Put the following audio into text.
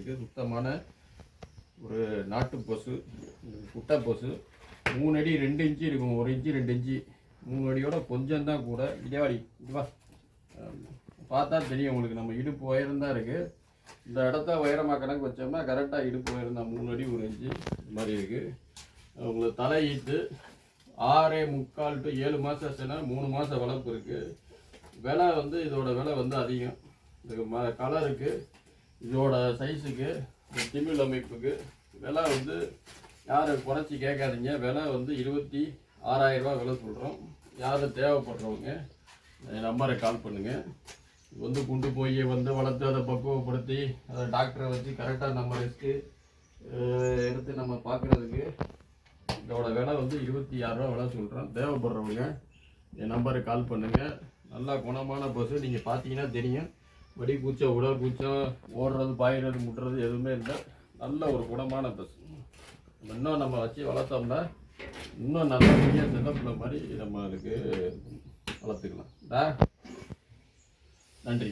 இருக்குது. சுத்தமான ஒரு நாட்டு பசு, குட்டை பசு. 3 அடி 2 இன்ச்சு இருக்கும், 1 இன்ச்சு 2 இன்ச்சு. 3 அடியோட கொஞ்சம் தான் கூட. இதேவாடி இதுவா பார்த்தா தெரியும் உங்களுக்கு. நம்ம இடுப்பு உயரம் தான் இருக்குது. இந்த இடத்த உயரமாக கணக்கு வச்சோம்னா கரெக்டாக இடுப்பு உயரம் தான். 3 அடி 1 இன்ச்சு இது மாதிரி இருக்குது. உங்களுக்கு தலை ஈத்து 6.75 to 7 மாதம் ஆச்சுன்னா 3 மாதம் வளர்ப்பு இருக்குது. விலை வந்து இதோட விலை வந்து அதிகம். இது கலருக்கு, இதோட சைஸுக்கு, திமிழ் அமைப்புக்கு விலை வந்து யாரும் குறைச்சி கேட்காதீங்க. விலை வந்து 26,000 ரூபா விலை சொல்கிறோம். யாரும் தேவைப்படுறவங்க நம்பரை கால் பண்ணுங்கள். வந்து கொண்டு போய் வந்து வளர்த்து அதை பக்குவப்படுத்தி அதை டாக்டரை வச்சு கரெக்டாக நம்ம ரெஸ்ட்டு எடுத்து நம்ம பார்க்குறதுக்கு இதோட விலை வந்து 26,000 ரூபா விலை சொல்கிறோம். தேவைப்படுறவங்க என் நம்பருக்கு கால் பண்ணுங்கள். நல்லா குணமான பசு. நீங்கள் பார்த்தீங்கன்னா தெரியும். வடி கூச்சம், உடல் கூச்சம், ஓடுறது, பாயிறது, முட்டுறது எதுவுமே இல்லை. நல்ல ஒரு குணமான பசு. இன்னும் நம்ம வச்சு வளர்த்தோம்னா இன்னும் நல்லா செல்லப்பிள்ள மாதிரி நம்ம அதுக்கு வளர்த்துக்கலாம். நன்றி.